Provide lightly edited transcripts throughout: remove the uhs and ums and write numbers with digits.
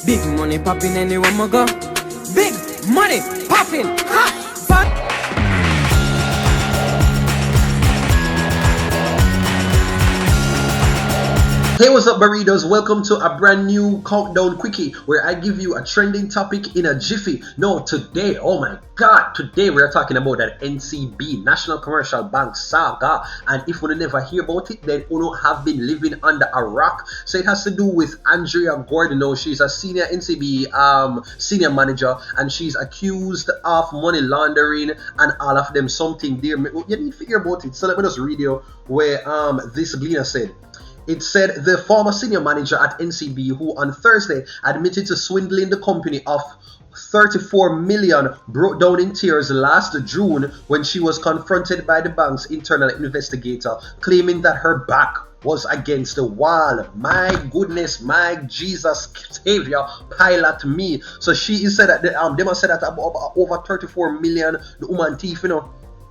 Big money popping anywhere I go. Big money popping. Ha! Hey, what's up, burritos? Welcome to a brand new countdown quickie where I give you a trending topic in a jiffy. No, today, oh my god, today we're talking about that NCB, National Commercial Bank saga. And if you never hear about it, then you have been living under a rock. So it has to do with Andrea Gordon. Now, she's a senior NCB senior manager, and she's accused of money laundering and all of them something there. You need to hear about it. So let me just read you where this gleaner said. It said the former senior manager at NCB, who on Thursday admitted to swindling the company of 34 million, broke down in tears last June when she was confronted by the bank's internal investigator, claiming that her back was against the wall. My goodness, my Jesus Savior, pilot me. So she said that they must say that about over 34 million the woman thief, you know.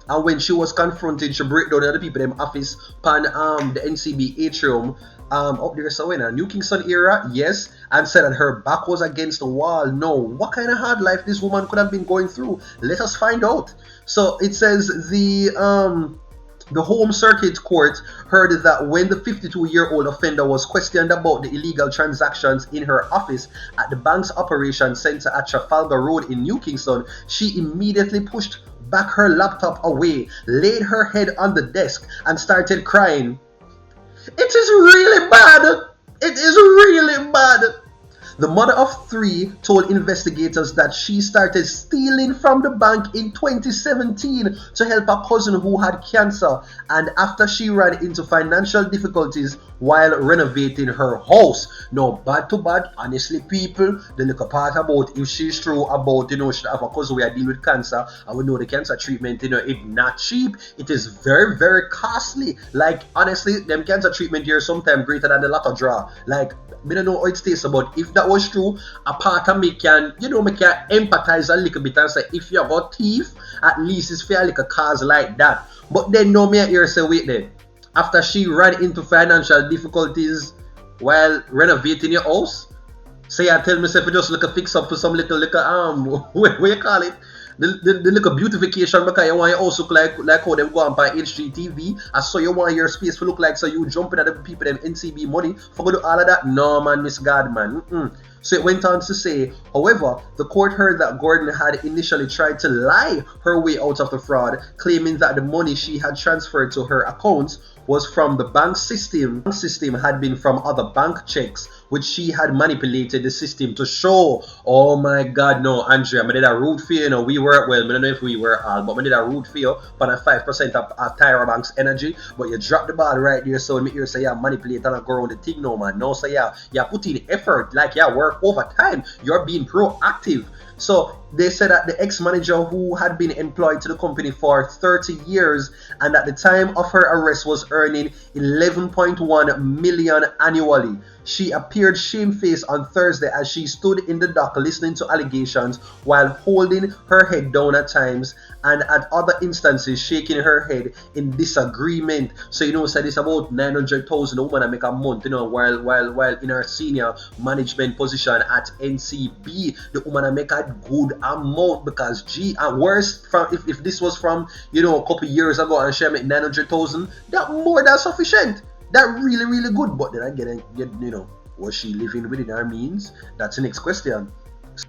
And when she was confronted, she break down the people in office pan the NCB atrium up there somewhere in New Kingston area, yes, and said that her back was against the wall. No, what kind of hard life this woman could have been going through? Let us find out. So it says the Home Circuit Court heard that when the 52-year-old offender was questioned about the illegal transactions in her office at the bank's operations center at Trafalgar Road in New Kingston, she immediately pushed back her laptop away, laid her head on the desk, and started crying. It is really bad. It is really bad. The mother of three told investigators that she started stealing from the bank in 2017 to help a cousin who had cancer, and after she ran into financial difficulties while renovating her house. No, bad to bad, honestly, people, the little part about if she's true about, you know, she have a cousin we are dealing with cancer, and we know the cancer treatment, you know, it's not cheap. It is very, very costly. Like, honestly, them cancer treatment here sometimes greater than the lotto draw. Like, I don't know how it tastes, but if that was true, a part of me can, you know, me can empathize a little bit and say, if you got teeth, at least it's fair like a cause like that. But then no me here say, wait then, after she ran into financial difficulties while renovating your house, say I tell myself just look a fix up for some little what you call it? The little beautification, because you want your house look like how them go on by HGTV, and so you want your space to look like, so you jumping at the people them NCB money for do all of that. No man, Miss God, man. So it went on to say, however, the court heard that Gordon had initially tried to lie her way out of the fraud, claiming that the money she had transferred to her accounts was from the bank system. The system had been from other bank checks, which she had manipulated the system to show. Oh my God, no, Andrea, I did a root for you, know, we were, well, I don't know if we were all, but I did a root for you for the 5% of Tyra Banks energy, but you dropped the ball right there, so me here say, yeah, manipulate and go around the thing, no man, no, say, yeah, put in effort, like, yeah, work overtime, you're being proactive. So they said that the ex-manager who had been employed to the company for 30 years and at the time of her arrest was earning 11.1 million annually. She appeared shamefaced on Thursday as she stood in the dock listening to allegations while holding her head down at times and at other instances shaking her head in disagreement. So you know, said it's about 900,000 a woman make a month, you know, while in her senior management position at NCB, the woman make a good amount, because gee, and worse, from if this was from, you know, a couple years ago and she make 900,000, that more than sufficient. That really, really good. But then again, you know, was she living within her means? That's the next question.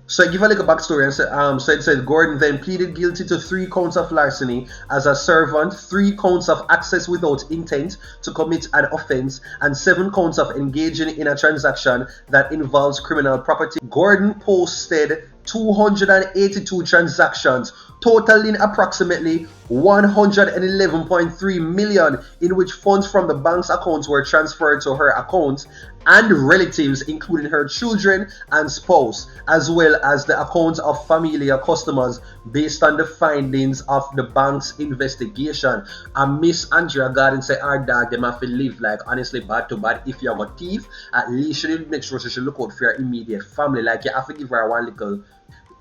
So I give a little backstory and so it said Gordon then pleaded guilty to 3 counts of larceny as a servant, 3 counts of access without intent to commit an offense, and 7 counts of engaging in a transaction that involves criminal property. Gordon posted 282 transactions totaling approximately 111.3 million, in which funds from the bank's accounts were transferred to her accounts and relatives, including her children and spouse, as well as the accounts of familiar customers, based on the findings of the bank's investigation. And Miss Andrea Garden said our dog them have to live like, honestly, bad to bad. If you have a thief, at least you need to make sure she should look out for your immediate family. Like, you have to give her one little.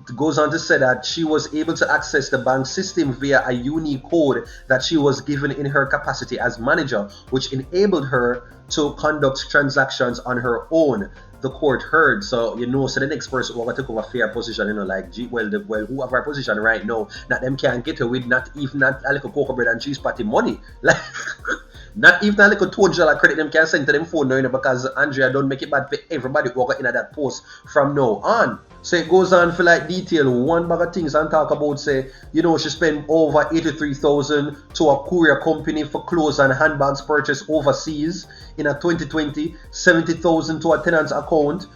It goes on to say that she was able to access the bank system via a unique code that she was given in her capacity as manager, which enabled her to conduct transactions on her own. the court heard. So so the next person who will take over fair position, like whoever position right now, that them can't get away with not a little cocoa bread and cheese patty money. Like not even a little $2 credit them can send to them phone now, because Andrea don't make it bad for everybody who got in that post from now on. So it goes on for like detail one bag of things and talk about say, she spent over 83,000 to a courier company for clothes and handbags purchased overseas in a 2020, 70,000 to a tenant's account.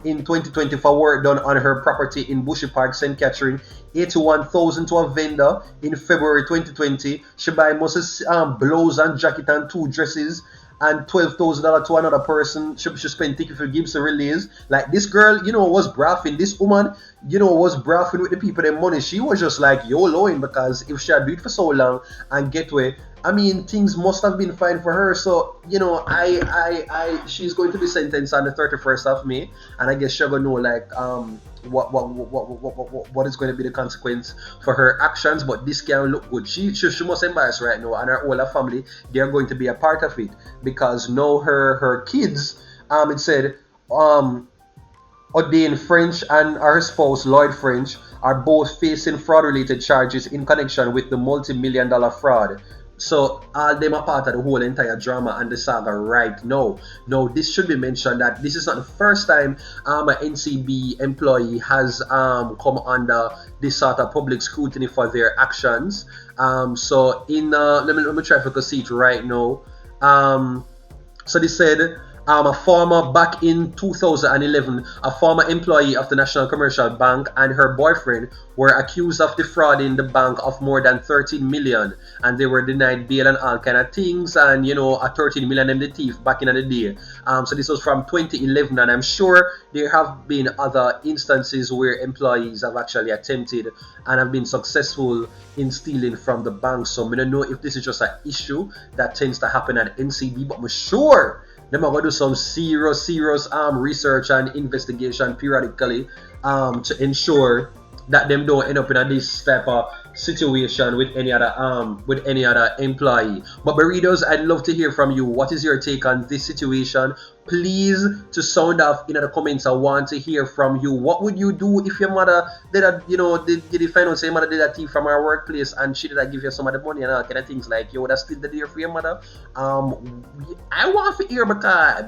In 2020 for work done on her property in Bushy Park, St. Catherine, 81,000 to a vendor in February 2020. She buy Moses blouse and jacket and 2 dresses, and $12,000 to another person. She spent ticket for Gibson release. Like this girl, was braffing. This woman, was braffing with the people their money. She was just like YOLOing, because if she had do it for so long and get away, I mean, things must have been fine for her. So, she's going to be sentenced on the 31st of May, and I guess she'll gonna know like what is going to be the consequence for her actions. But this can look good. She must embarrass right now, and her whole family, they are going to be a part of it, because now her kids, it said Ordained French and her spouse Lloyd French are both facing fraud-related charges in connection with the multi-million-dollar fraud. So all them are part of the whole entire drama and the saga right now. Now this should be mentioned that this is not the first time an NCB employee has come under this sort of public scrutiny for their actions. So in let me try if I can see it right now. So they said back in 2011, a former employee of the National Commercial Bank and her boyfriend were accused of defrauding the bank of more than 13 million, and they were denied bail and all kind of things, and a 13 million in the thief back in the day. So this was from 2011, and I'm sure there have been other instances where employees have actually attempted and have been successful in stealing from the bank. So I don't know if this is just an issue that tends to happen at NCB, but I'm sure them are going to do some serious research and investigation periodically to ensure that them don't end up in this type of situation with any other employee. But Burritos, I'd love to hear from you. What is your take on this situation? Please to sound off in the comments. I want to hear from you. What would you do if your mother did you find out say your mother did a thief from her workplace and she did give you some of the money and all kind of things, like you would have still the deal for your mother? I want to hear because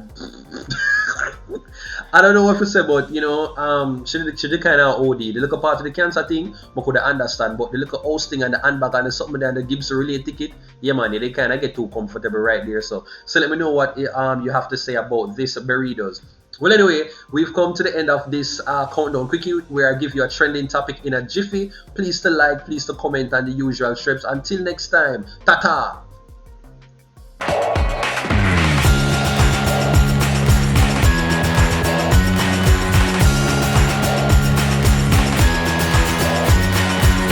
I don't know what to say, but she did kind of OD. The little part of the cancer thing, I could understand, but the little house thing and the handbag and the something there and the Gibson related ticket, yeah man, they kind of get too comfortable right there. So let me know what you have to say about this, Burritos. Well, anyway, we've come to the end of this countdown quickie, where I give you a trending topic in a jiffy. Please to like, please to comment, and the usual strips. Until next time, ta-ta!